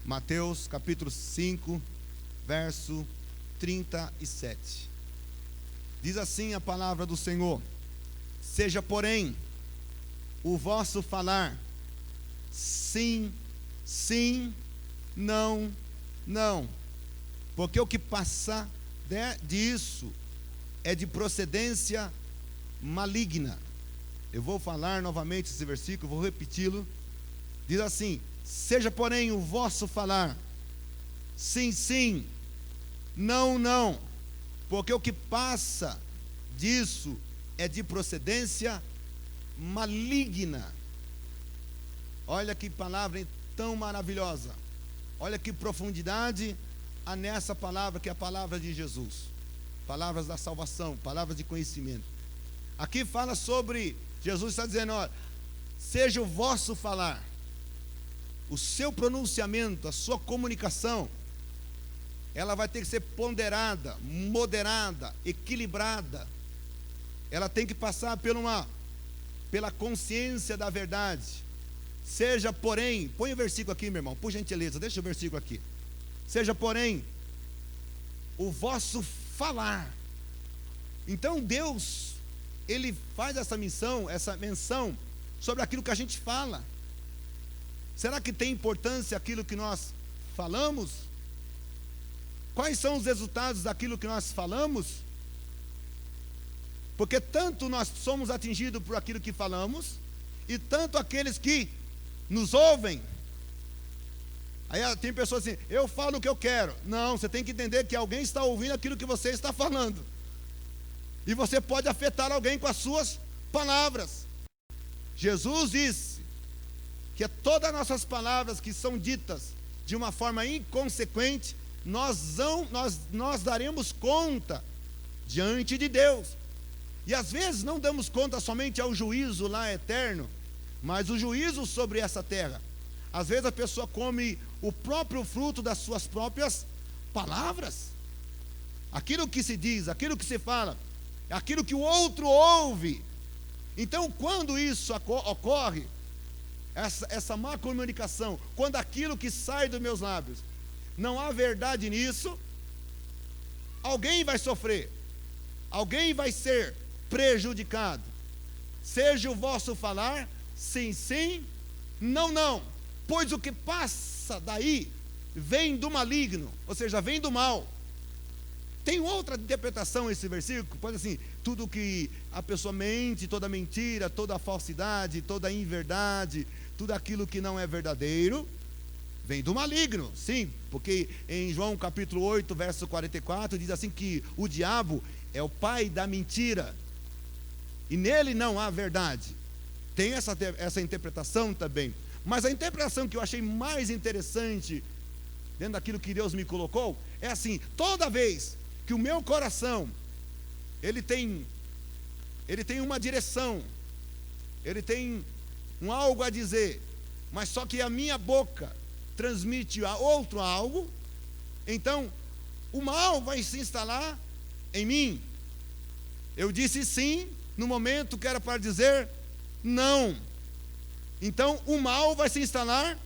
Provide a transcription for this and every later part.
Mateus capítulo 5, verso 37. Diz assim a palavra do Senhor: seja, porém, o vosso falar sim, sim, não, não, porque o que passar disso é de procedência maligna. Eu vou falar novamente esse versículo, vou repeti-lo. Diz assim: seja, porém, o vosso falar sim, sim, não, não, porque o que passa disso é de procedência maligna. Olha que palavra tão maravilhosa, olha que profundidade há nessa palavra, que é a palavra de Jesus, palavras da salvação, palavras de conhecimento. Aqui fala sobre, Jesus está dizendo: olha, seja o vosso falar, o seu pronunciamento, a sua comunicação, ela vai ter que ser ponderada, moderada, equilibrada. Ela tem que passar pela consciência da verdade. Seja, porém, põe o versículo aqui, meu irmão, por gentileza, deixa o versículo aqui. Seja, porém, o vosso falar. Então Deus, Ele faz essa menção sobre aquilo que a gente fala. Será que tem importância aquilo que nós falamos? Quais são os resultados daquilo que nós falamos? Porque tanto nós somos atingidos por aquilo que falamos, e tanto aqueles que nos ouvem. Aí tem pessoas assim: eu falo o que eu quero. Não, você tem que entender que alguém está ouvindo aquilo que você está falando, e você pode afetar alguém com as suas palavras. Jesus disse que todas as nossas palavras que são ditas de uma forma inconsequente, nós daremos conta diante de Deus. E às vezes não damos conta somente ao juízo lá eterno, mas o juízo sobre essa terra. Às vezes a pessoa come o próprio fruto das suas próprias palavras. Aquilo que se diz, aquilo que se fala, aquilo que o outro ouve. Então, quando isso ocorre, essa má comunicação, quando aquilo que sai dos meus lábios não há verdade nisso, alguém vai sofrer, alguém vai ser prejudicado. Seja o vosso falar sim, sim, não, não, pois o que passa daí vem do maligno, ou seja, vem do mal. Tem outra interpretação esse versículo, pode assim: tudo que a pessoa mente, toda mentira, toda falsidade, toda inverdade, tudo aquilo que não é verdadeiro, vem do maligno. Sim, porque em João capítulo 8, verso 44, diz assim que o diabo é o pai da mentira, e nele não há verdade. Tem essa interpretação também. Mas a interpretação que eu achei mais interessante, dentro daquilo que Deus me colocou, é assim: toda vez que o meu coração, ele tem uma direção, ele tem algo a dizer, mas só que a minha boca transmite a outro algo, então o mal vai se instalar em mim. Eu disse sim no momento que era para dizer não, então o mal vai se instalar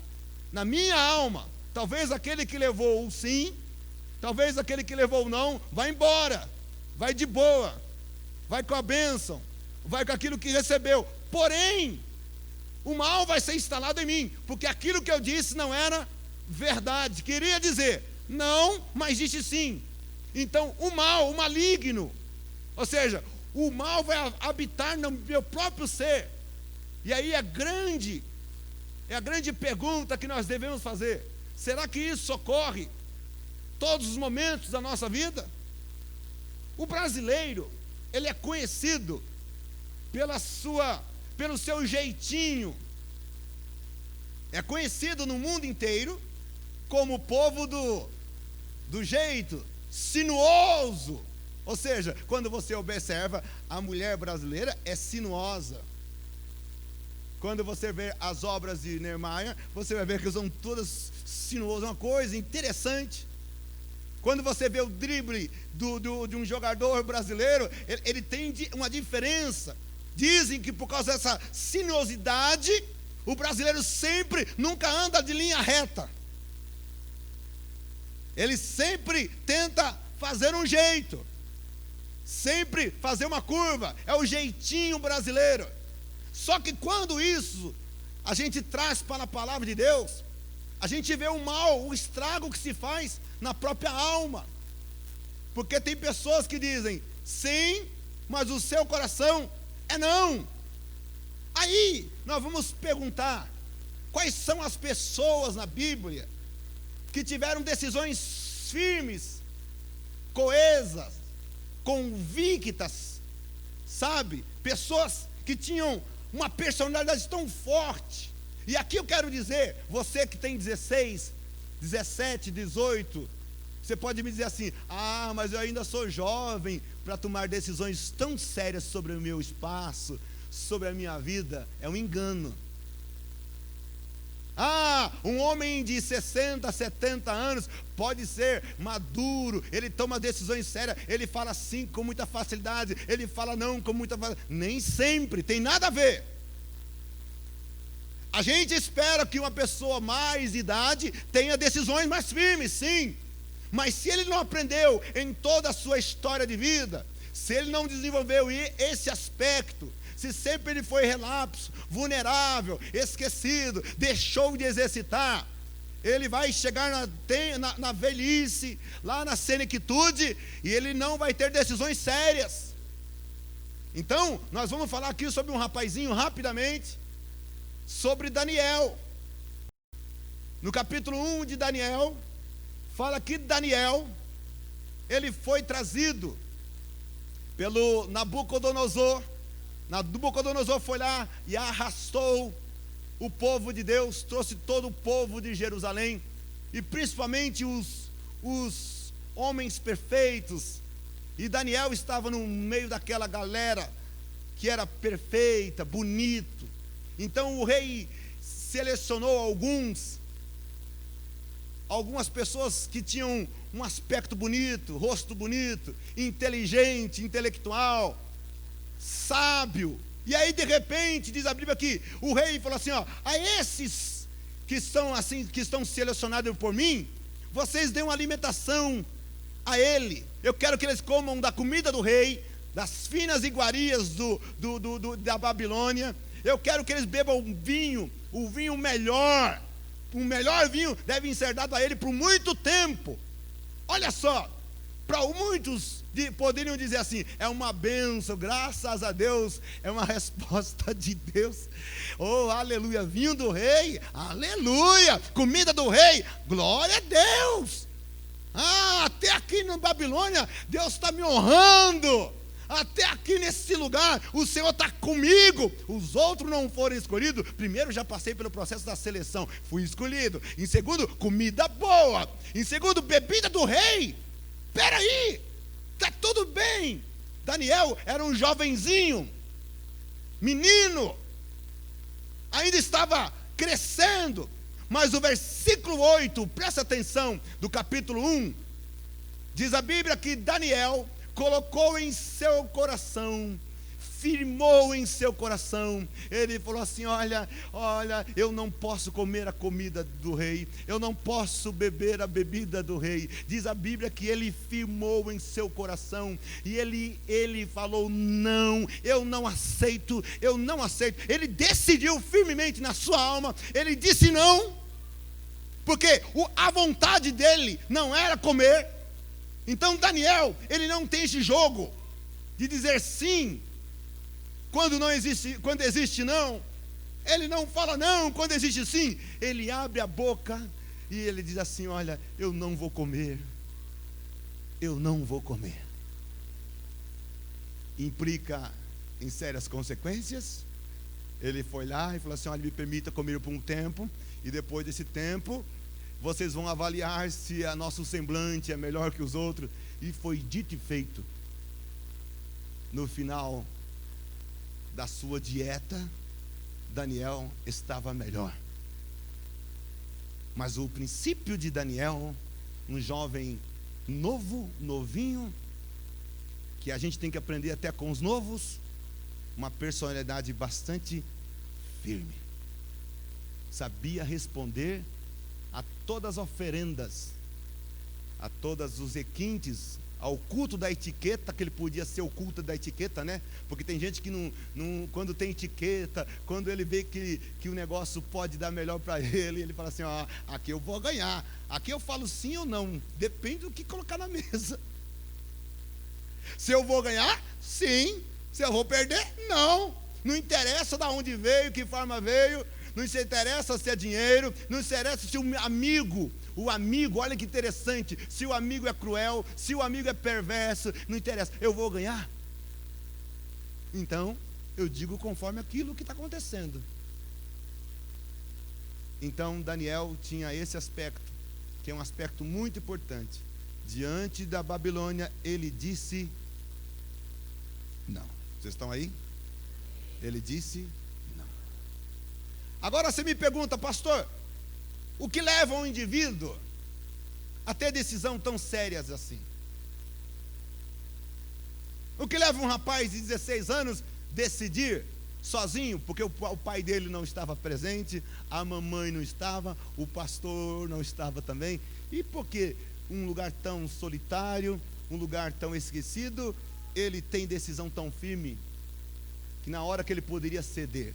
na minha alma. Talvez aquele que levou o sim, talvez aquele que levou o não, vai embora, vai de boa, vai com a bênção, vai com aquilo que recebeu. Porém, o mal vai ser instalado em mim, porque aquilo que eu disse não era verdade. Queria dizer não, mas disse sim. Então o mal, o maligno, ou seja, o mal vai habitar no meu próprio ser. E aí é a grande pergunta que nós devemos fazer: será que isso ocorre todos os momentos da nossa vida? O brasileiro, ele é conhecido pelo seu jeitinho, é conhecido no mundo inteiro como o povo do jeito sinuoso. Ou seja, quando você observa, a mulher brasileira é sinuosa. Quando você vê as obras de Niemeyer, você vai ver que são todas sinuosas, uma coisa interessante. Quando você vê o drible de um jogador brasileiro, ele tem uma diferença. Dizem que por causa dessa sinuosidade, o brasileiro nunca anda de linha reta. Ele sempre tenta fazer um jeito, sempre fazer uma curva, é o jeitinho brasileiro. Só que quando isso a gente traz para a palavra de Deus, a gente vê o mal, o estrago que se faz na própria alma. Porque tem pessoas que dizem sim, mas o seu coração é não. Aí nós vamos perguntar: quais são as pessoas na Bíblia que tiveram decisões firmes, coesas, convictas, sabe? Pessoas que tinham uma personalidade tão forte. E aqui eu quero dizer, você que tem 16, 17, 18, você pode me dizer assim: ah, mas eu ainda sou jovem para tomar decisões tão sérias sobre o meu espaço, sobre a minha vida. É um engano. Ah, um homem de 60, 70 anos pode ser maduro, ele toma decisões sérias, ele fala sim com muita facilidade, ele fala não com muita facilidade. Nem sempre, tem nada a ver. A gente espera que uma pessoa mais de idade tenha decisões mais firmes, sim. Mas se ele não aprendeu em toda a sua história de vida, se ele não desenvolveu esse aspecto, se sempre ele foi relapso, vulnerável, esquecido, deixou de exercitar, ele vai chegar na velhice, lá na senectude, e ele não vai ter decisões sérias. Então, nós vamos falar aqui sobre um rapazinho rapidamente, sobre Daniel. No capítulo 1 de Daniel, fala que Daniel, ele foi trazido pelo Nabucodonosor. Nabucodonosor foi lá e arrastou o povo de Deus, trouxe todo o povo de Jerusalém, e principalmente os homens perfeitos, e Daniel estava no meio daquela galera que era perfeita, bonito. Então o rei selecionou algumas pessoas que tinham um aspecto bonito, rosto bonito, inteligente, intelectual, sábio. E aí de repente diz a Bíblia que o rei falou assim: ó, a esses que estão selecionados por mim, vocês dêem uma alimentação a ele. Eu quero que eles comam da comida do rei, das finas iguarias da Babilônia. Eu quero que eles bebam vinho, o vinho melhor. O melhor vinho deve ser dado a ele por muito tempo. Olha só, para muitos poderiam dizer assim: é uma bênção, graças a Deus, é uma resposta de Deus. Oh, aleluia, vinho do rei, aleluia, comida do rei, glória a Deus. Ah, até aqui na Babilônia, Deus está me honrando. Até aqui nesse lugar, o Senhor está comigo. Os outros não foram escolhidos. Primeiro, já passei pelo processo da seleção, fui escolhido. Em segundo, comida boa. Em segundo, bebida do rei. Espera aí, está tudo bem. Daniel era um jovenzinho, menino, ainda estava crescendo. Mas o versículo 8, presta atenção, do capítulo 1, diz a Bíblia que Daniel colocou em seu coração, firmou em seu coração. Ele falou assim: olha, eu não posso comer a comida do rei, eu não posso beber a bebida do rei. Diz a Bíblia que ele firmou em seu coração, e ele falou: não, eu não aceito. Ele decidiu firmemente na sua alma, ele disse não, porque a vontade dele não era comer. Então Daniel, ele não tem esse jogo de dizer sim quando existe não. Ele não fala não quando existe sim. Ele abre a boca e ele diz assim: olha, eu não vou comer. Implica em sérias consequências. Ele foi lá e falou assim: olha, me permita comer por um tempo, e depois desse tempo vocês vão avaliar se o nosso semblante é melhor que os outros. E foi dito e feito. No final da sua dieta, Daniel estava melhor. Mas o princípio de Daniel, um jovem novinho, que a gente tem que aprender até com os novos, uma personalidade bastante firme. Sabia responder a todas as oferendas a todos os requintes, ao culto da etiqueta, que ele podia ser o culto da etiqueta, né? Porque tem gente que quando tem etiqueta, quando ele vê que o negócio pode dar melhor para ele fala assim, ó, aqui eu vou ganhar, aqui eu falo sim ou não, depende do que colocar na mesa. Se eu vou ganhar, sim. Se eu vou perder, não. Não interessa de onde veio, que forma veio, não interessa se é dinheiro, não interessa se o amigo, olha que interessante, se o amigo é cruel, se o amigo é perverso, não interessa, eu vou ganhar. Então, eu digo conforme aquilo que está acontecendo. Então, Daniel tinha esse aspecto, que é um aspecto muito importante. Diante da Babilônia, ele disse não. Vocês estão aí? Ele disse não. Agora você me pergunta, pastor, o que leva um indivíduo a ter decisão tão sérias assim? O que leva um rapaz de 16 anos decidir sozinho, porque o pai dele não estava presente, a mamãe não estava, o pastor não estava também, e porque um lugar tão solitário, um lugar tão esquecido, ele tem decisão tão firme, que na hora que ele poderia ceder?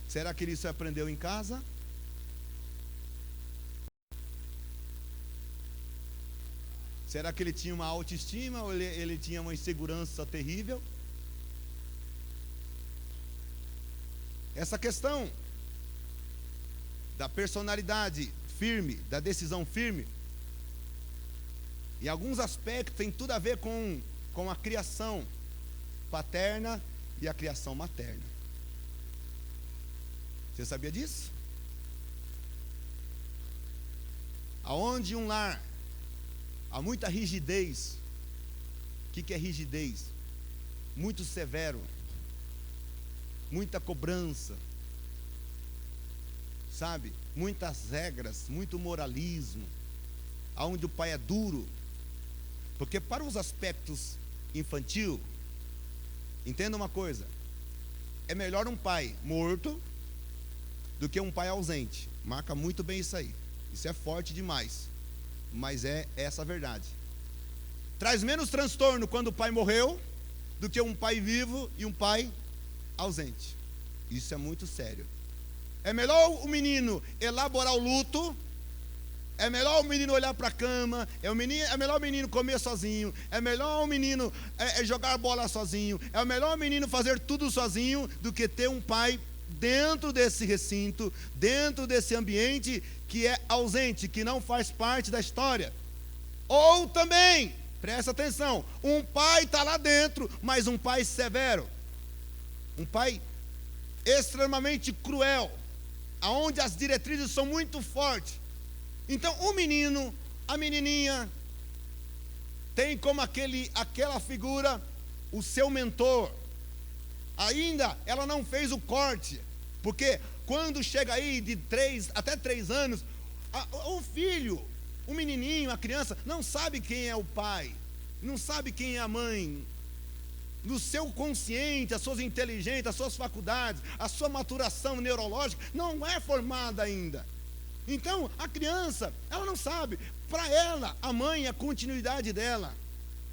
Será que ele isso aprendeu em casa? Será que ele tinha uma autoestima ou ele tinha uma insegurança terrível? Essa questão da personalidade firme, da decisão firme, em alguns aspectos tem tudo a ver com a criação paterna e a criação materna. Você sabia disso? Aonde um lar há muita rigidez. O que é rigidez? Muito severo, muita cobrança, sabe? Muitas regras, muito moralismo, aonde o pai é duro, porque para os aspectos infantil, entenda uma coisa, é melhor um pai morto do que um pai ausente. Marca muito bem isso aí. Isso é forte demais, mas é essa a verdade. Traz menos transtorno quando o pai morreu do que um pai vivo e um pai ausente. Isso é muito sério. É melhor o menino elaborar o luto, é melhor o menino olhar para a cama, é melhor o menino comer sozinho, é melhor o menino jogar bola sozinho, é melhor o menino fazer tudo sozinho do que ter um pai dentro desse recinto, dentro desse ambiente que é ausente, que não faz parte da história. Ou também, presta atenção, um pai está lá dentro, mas um pai severo, um pai extremamente cruel, aonde as diretrizes são muito fortes. Então o menino, a menininha, tem como aquela figura o seu mentor. Ainda ela não fez o corte, porque quando chega aí de 3 até 3 anos, o filho, o menininho, a criança, não sabe quem é o pai, não sabe quem é a mãe. No seu consciente, as suas inteligências, as suas faculdades, a sua maturação neurológica não é formada ainda. Então, a criança, ela não sabe. Para ela, a mãe é a continuidade dela.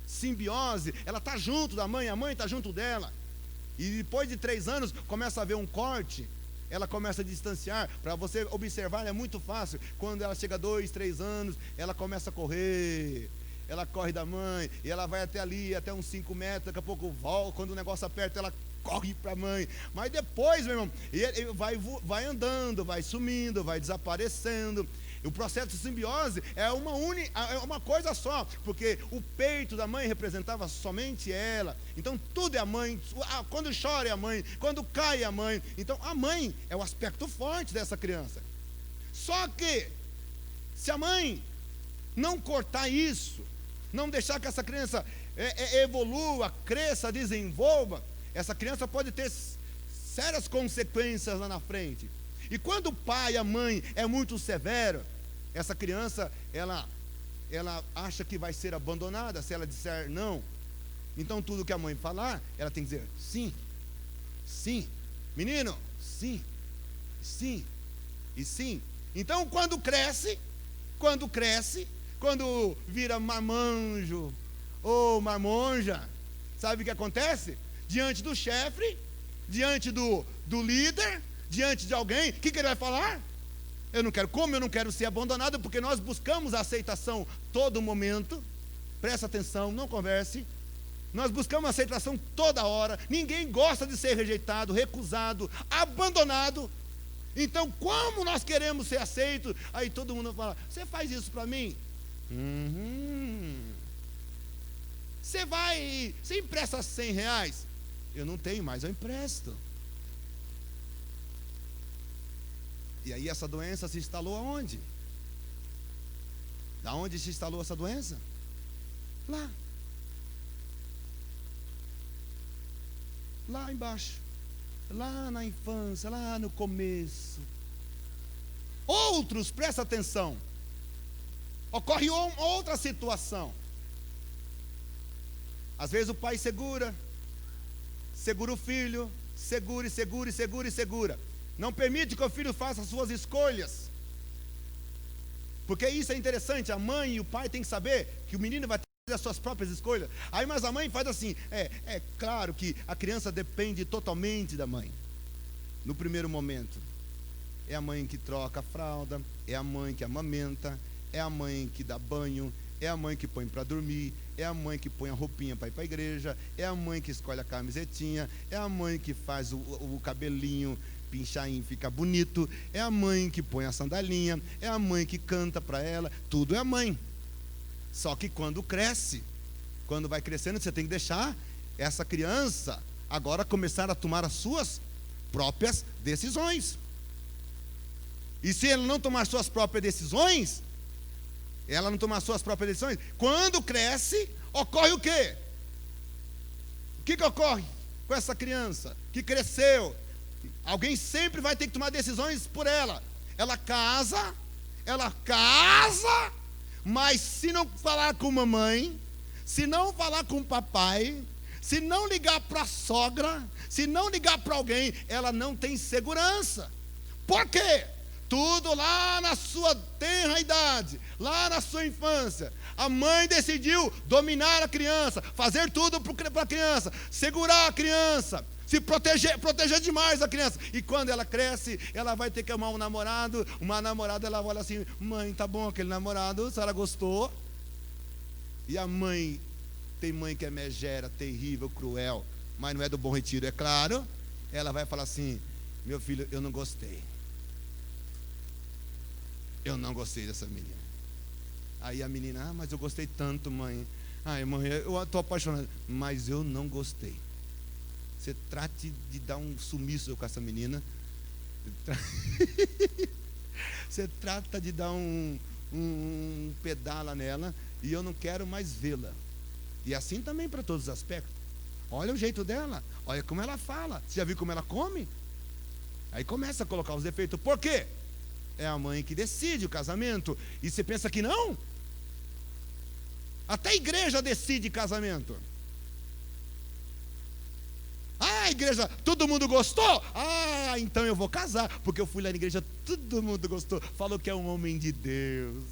Simbiose, ela está junto da mãe, a mãe está junto dela. E depois de 3 anos, começa a haver um corte, ela começa a distanciar. Para você observar, é muito fácil. Quando ela chega a 2, 3 anos, ela começa a correr. Ela corre da mãe, e ela vai até ali, até uns 5 metros, daqui a pouco volta, quando o negócio aperta, ela corre para a mãe. Mas depois, meu irmão, ele vai andando, vai sumindo, vai desaparecendo. O processo de simbiose é uma coisa só, porque o peito da mãe representava somente ela. Então tudo é a mãe. Quando chora é a mãe, quando cai é a mãe. Então a mãe é o aspecto forte dessa criança. Só que se a mãe não cortar isso, não deixar que essa criança evolua, cresça, desenvolva, essa criança pode ter sérias consequências lá na frente. E quando o pai, a mãe é muito severo, essa criança, ela acha que vai ser abandonada se ela disser não. Então tudo que a mãe falar, ela tem que dizer sim, sim, menino, sim, sim e sim. Então quando cresce, Quando cresce, quando vira marmanjo ou marmonja, sabe o que acontece? Diante do chefe, diante do líder, diante de alguém, o que ele vai falar? Eu não quero, como eu não quero ser abandonado, porque nós buscamos a aceitação todo momento. Presta atenção, não converse. Nós buscamos a aceitação toda hora. Ninguém gosta de ser rejeitado, recusado, abandonado. Então, como nós queremos ser aceitos? Aí todo mundo fala: você faz isso para mim? Você empresta R$100? Eu não tenho mais, eu empresto. E aí essa doença se instalou aonde? Da onde se instalou essa doença? Lá embaixo, lá na infância, lá no começo. Outros, presta atenção, ocorre outra situação. Às vezes o pai segura o filho, segura. Não permite que o filho faça as suas escolhas. Porque isso é interessante, a mãe e o pai têm que saber que o menino vai ter as suas próprias escolhas. Aí, mas a mãe faz assim, é claro que a criança depende totalmente da mãe. No primeiro momento, é a mãe que troca a fralda, é a mãe que amamenta, é a mãe que dá banho, é a mãe que põe para dormir, é a mãe que põe a roupinha para ir para a igreja, é a mãe que escolhe a camisetinha, é a mãe que faz o cabelinho pinchainho, fica bonito, é a mãe que põe a sandalinha, é a mãe que canta para ela, tudo é a mãe. Só que quando cresce, quando vai crescendo, você tem que deixar essa criança agora começar a tomar as suas próprias decisões. E se ele não tomar suas próprias decisões, quando cresce, ocorre o quê? O que ocorre com essa criança que cresceu? Alguém sempre vai ter que tomar decisões por ela. Ela casa, mas se não falar com mamãe, se não falar com o papai, se não ligar para a sogra, se não ligar para alguém, ela não tem segurança. Por quê? Tudo lá na sua tenra idade, lá na sua infância, a mãe decidiu dominar a criança, fazer tudo para a criança, segurar a criança, se proteger demais a criança. E quando ela cresce, ela vai ter que amar um namorado. Uma namorada, ela olha assim: mãe, tá bom aquele namorado, a senhora gostou? E a mãe, tem mãe que é megera, terrível, cruel, mas não é do Bom Retiro, é claro. Ela vai falar assim: meu filho, eu não gostei dessa menina. Aí a menina: mas eu gostei tanto, mãe. Ai, mãe, eu estou apaixonado, mas eu não gostei. Você trate de dar um sumiço com essa menina. Você trata de dar um pedala nela, e eu não quero mais vê-la. E assim também para todos os aspectos. Olha o jeito dela, olha como ela fala. Você já viu como ela come? Aí começa a colocar os defeitos. Por quê? É a mãe que decide o casamento. E você pensa que não? Até a igreja decide casamento. A igreja, todo mundo gostou? Então eu vou casar, porque eu fui lá na igreja, todo mundo gostou, falou que é um homem de Deus,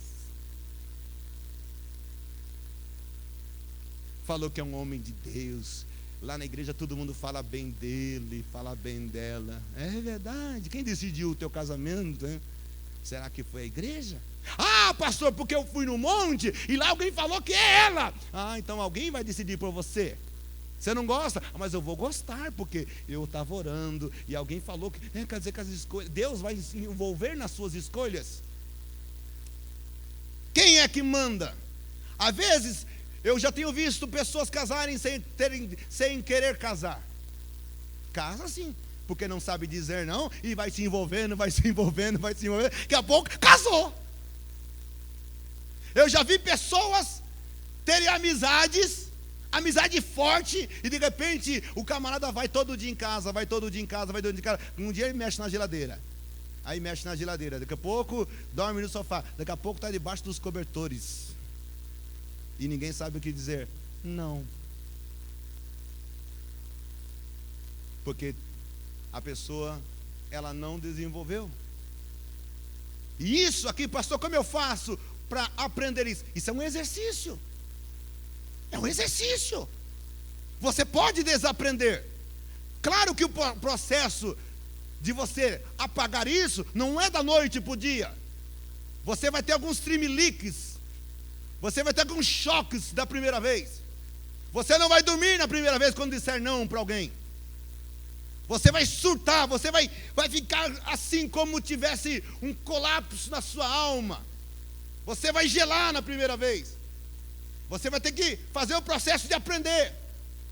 falou que é um homem de Deus. Lá na igreja todo mundo fala bem dele, fala bem dela. É verdade. Quem decidiu o teu casamento, hein? Será que foi a igreja? Pastor, porque eu fui no monte e lá alguém falou que é ela. Então alguém vai decidir por você. Você não gosta? Mas eu vou gostar, porque eu estava orando e alguém falou que quer dizer que as escolhas, Deus vai se envolver nas suas escolhas. Quem é que manda? Às vezes eu já tenho visto pessoas casarem sem querer casar. Casa sim, porque não sabe dizer não, e vai se envolvendo. Daqui a pouco casou. Eu já vi pessoas terem amizade forte, e de repente o camarada vai todo dia em casa. Um dia ele mexe na geladeira, daqui a pouco dorme no sofá, daqui a pouco está debaixo dos cobertores, e ninguém sabe o que dizer. Não, porque a pessoa, ela não desenvolveu. E isso aqui, pastor, como eu faço? para aprender isso? Isso é um exercício. É um exercício. Você pode desaprender. Claro que o processo de você apagar isso não é da noite para o dia. Você vai ter alguns tremeliques. Você vai ter alguns choques da primeira vez. Você não vai dormir na primeira vez quando disser não para alguém. Você vai surtar, você vai ficar assim como tivesse um colapso na sua alma. Você vai gelar na primeira vez. Você vai ter que fazer o processo de aprender.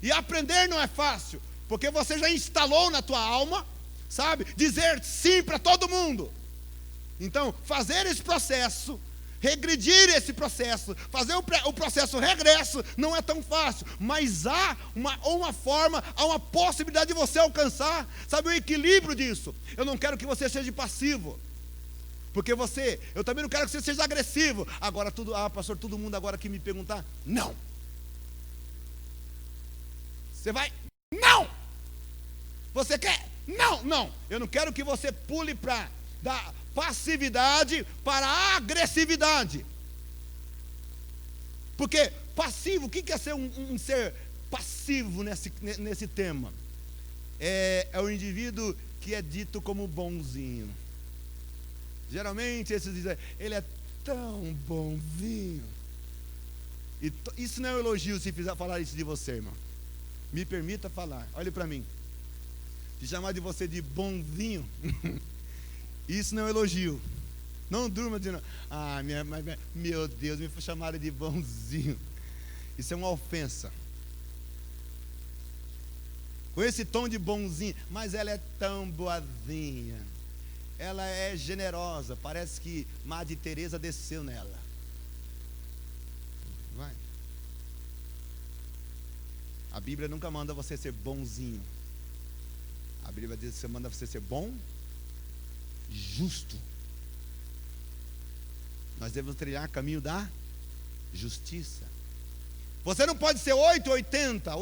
E aprender não é fácil, porque você já instalou na tua alma, sabe, dizer sim para todo mundo. Então, fazer esse processo, regredir esse processo, fazer o processo regresso, não é tão fácil, mas há uma forma, há uma possibilidade de você alcançar, sabe, o equilíbrio disso. Eu não quero que você seja passivo, porque eu também não quero que você seja agressivo. Agora, pastor, todo mundo agora que me perguntar, não. Você vai, não. Você quer? Não. Eu não quero que você pule da passividade para a agressividade. Porque passivo, o que é ser um ser passivo nesse tema? É o indivíduo que é dito como bonzinho. Geralmente esses dizem, ele é tão bonzinho. E isso não é um elogio se fizer falar isso de você, irmão. Me permita falar, olhe para mim. Se chamar de você de bonzinho, isso não é um elogio. Não durma dizendo, meu Deus, me chamaram de bonzinho. Isso é uma ofensa. Com esse tom de bonzinho, mas ela é tão boazinha. Ela é generosa, parece que Madre Teresa desceu nela. Vai. A Bíblia nunca manda você ser bonzinho. A Bíblia diz que manda você ser bom, justo. Nós devemos trilhar o caminho da justiça. Você não pode ser 880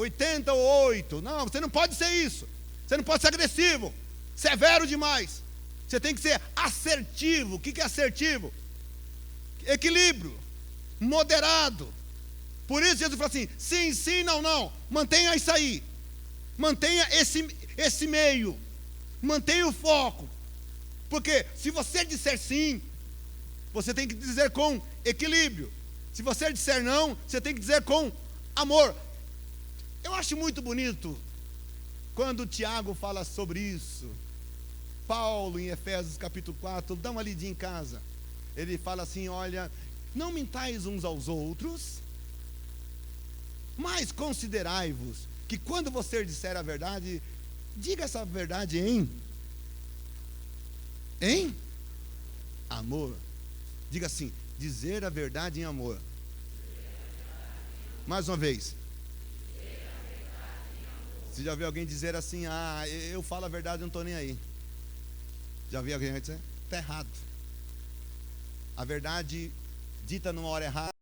ou 8. Não, você não pode ser isso. Você não pode ser agressivo, severo demais. Você tem que ser assertivo. O que é assertivo? Equilíbrio, moderado. Por isso Jesus falou assim, sim, não. Mantenha isso aí. Mantenha esse meio. Mantenha o foco. Porque se você disser sim, você tem que dizer com equilíbrio. Se você disser não, você tem que dizer com amor. Eu acho muito bonito quando o Tiago fala sobre isso. Paulo, em Efésios capítulo 4, dá uma lidinha em casa. Ele fala assim, olha, não mintais uns aos outros, mas considerai-vos que quando você disser a verdade, diga essa verdade em amor. Diga assim, dizer a verdade em amor. Mais uma vez. Você já viu alguém dizer assim, eu falo a verdade, não estou nem aí. Já viu alguém dizer? Está errado. A verdade dita numa hora errada